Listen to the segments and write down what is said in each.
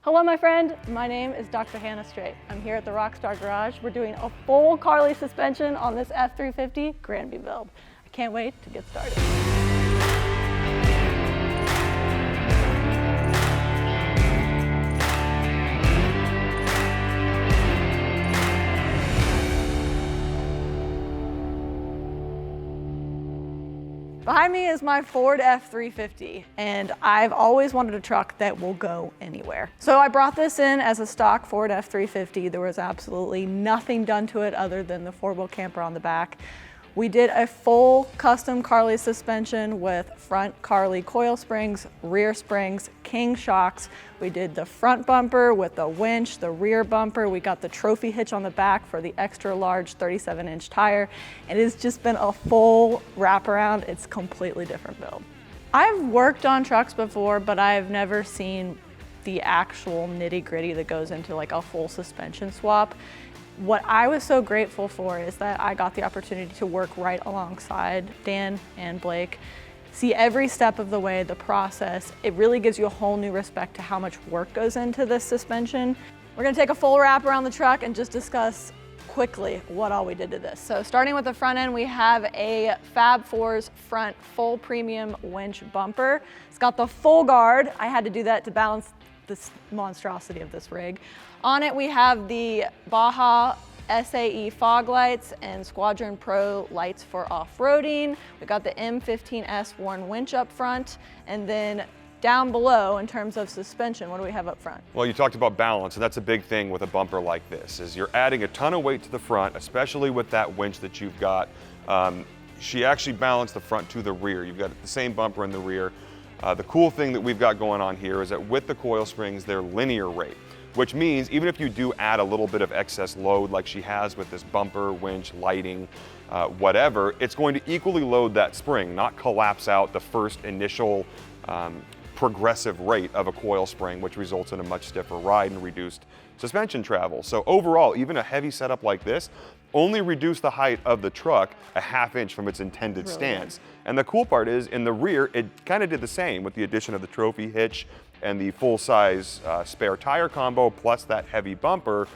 Hello, my friend. My name is Dr. Hannah Straight. I'm here at the Rockstar Garage. We're doing a full Carli suspension on this F350 Grandby build. I can't wait to get started. Behind me is my Ford F350, and I've always wanted a truck that will go anywhere. So I brought this in as a stock Ford F350. There was absolutely nothing done to it other than the 4-wheel camper on the back. We did a full custom Carli suspension with front Carli coil springs, rear springs, king shocks. We did the front bumper with the winch, the rear bumper. We got the trophy hitch on the back for the extra large 37-inch tire. It has just been a full wraparound. It's a completely different build. I've worked on trucks before, but I've never seen the actual nitty-gritty that goes into like a full suspension swap. What I was so grateful for is that I got the opportunity to work right alongside Dan and Blake, see every step of the way, the process. It really gives you a whole new respect to how much work goes into this suspension. We're gonna take a full wrap around the truck and just discuss quickly what all we did to this. So starting with the front end, we have a Fab4's front full premium winch bumper. It's got the full guard. I had to do that to balance this monstrosity of this rig. On it we have the Baja SAE fog lights and Squadron Pro lights for off-roading. We got the M15S Warn winch up front, and then down below in terms of suspension, what do we have up front? Well, you talked about balance, and that's a big thing with a bumper like this, is you're adding a ton of weight to the front, especially with that winch that you've got. She actually balanced the front to the rear. You've got the same bumper in the rear. The cool thing that we've got going on here is that with the coil springs, they're linear rate, which means even if you do add a little bit of excess load like she has with this bumper, winch, lighting, whatever, it's going to equally load that spring, not collapse out the first initial progressive rate of a coil spring, which results in a much stiffer ride and reduced suspension travel. So overall, even a heavy setup like this only reduced the height of the truck a ½ inch from its intended stance. And the cool part is, in the rear, it kind of did the same with the addition of the trophy hitch and the full-size spare tire combo, plus that heavy bumper.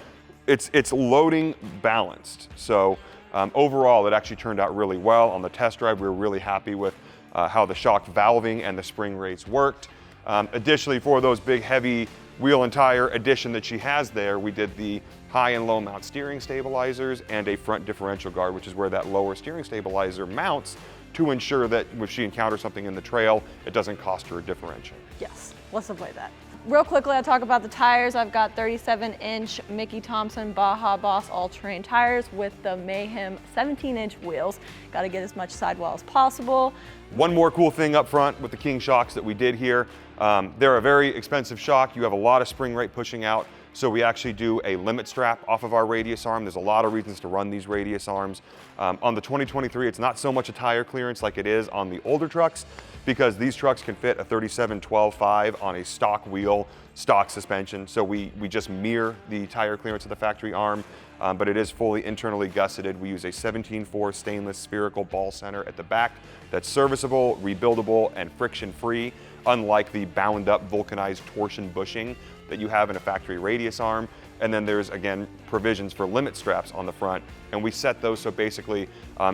It's loading balanced. So overall, it actually turned out really well. On the test drive, we were really happy with how the shock valving and the spring rates worked. Additionally, for those big, heavy wheel and tire addition that she has there, we did the high and low mount steering stabilizers and a front differential guard, which is where that lower steering stabilizer mounts to ensure that if she encounters something in the trail, it doesn't cost her a differential. Yes, let's avoid that. Real quickly, I'll talk about the tires. I've got 37-inch Mickey Thompson Baja Boss all-terrain tires with the Mayhem 17-inch wheels. Got to get as much sidewall as possible. One more cool thing up front with the King shocks that we did here. They're a very expensive shock. You have a lot of spring rate pushing out. So we actually do a limit strap off of our radius arm. There's a lot of reasons to run these radius arms. On the 2023, it's not so much a tire clearance like it is on the older trucks, because these trucks can fit a 37-12.5 on a stock wheel, stock suspension. So we just mirror the tire clearance of the factory arm, but it is fully internally gusseted. We use a 17.4 stainless spherical ball center at the back that's serviceable, rebuildable, and friction-free, unlike the bound-up vulcanized torsion bushing that you have in a factory radius arm. And then there's, again, provisions for limit straps on the front, and we set those so basically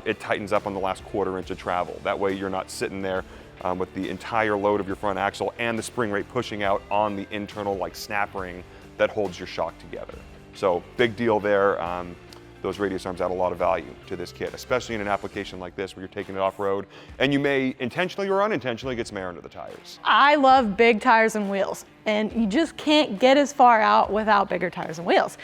it tightens up on the last ½ inch of travel. That way you're not sitting there with the entire load of your front axle and the spring rate pushing out on the internal like snap ring that holds your shock together. So big deal there. Those radius arms add a lot of value to this kit, especially in an application like this where you're taking it off-road and you may intentionally or unintentionally get some air under the tires. I love big tires and wheels, and you just can't get as far out without bigger tires and wheels.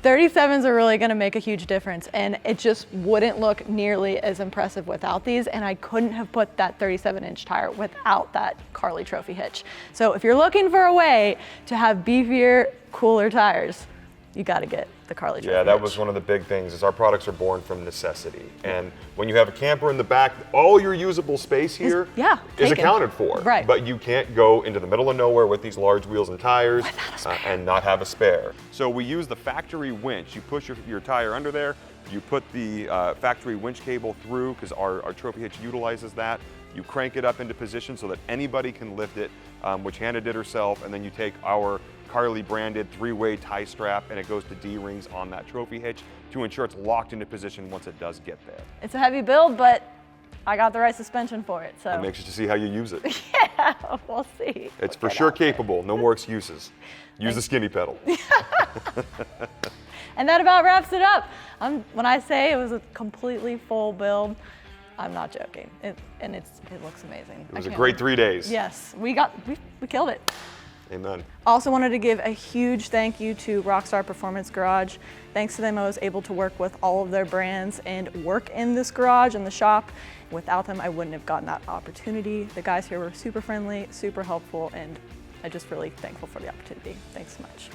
37s are really gonna make a huge difference, and it just wouldn't look nearly as impressive without these, and I couldn't have put that 37-inch tire without that Carli trophy hitch. So if you're looking for a way to have beefier, cooler tires, you gotta get the Carli trophy Yeah, that hitch. was one of the big things, is our products are born from necessity. And when you have a camper in the back, all your usable space here is accounted for. Right. But you can't go into the middle of nowhere with these large wheels and tires and not have a spare. So we use the factory winch. You push your tire under there, you put the factory winch cable through, because our trophy hitch utilizes that. You crank it up into position so that anybody can lift it, which Hannah did herself, and then you take our Carli branded 3-way tie strap, and it goes to D-rings on that trophy hitch to ensure it's locked into position once it does get there. It's a heavy build, but I got the right suspension for it, so. I'm anxious to see how you use it. Yeah, we'll see. It's for sure capable, no more excuses. Use the skinny pedal. And that about wraps it up. When I say it was a completely full build, I'm not joking. It looks amazing. It was a great 3 days. Yes, we killed it. Amen. Also wanted to give a huge thank you to Rockstar Performance Garage. Thanks to them, I was able to work with all of their brands and work in this garage and the shop. Without them, I wouldn't have gotten that opportunity. The guys here were super friendly, super helpful, and I'm just really thankful for the opportunity. Thanks so much.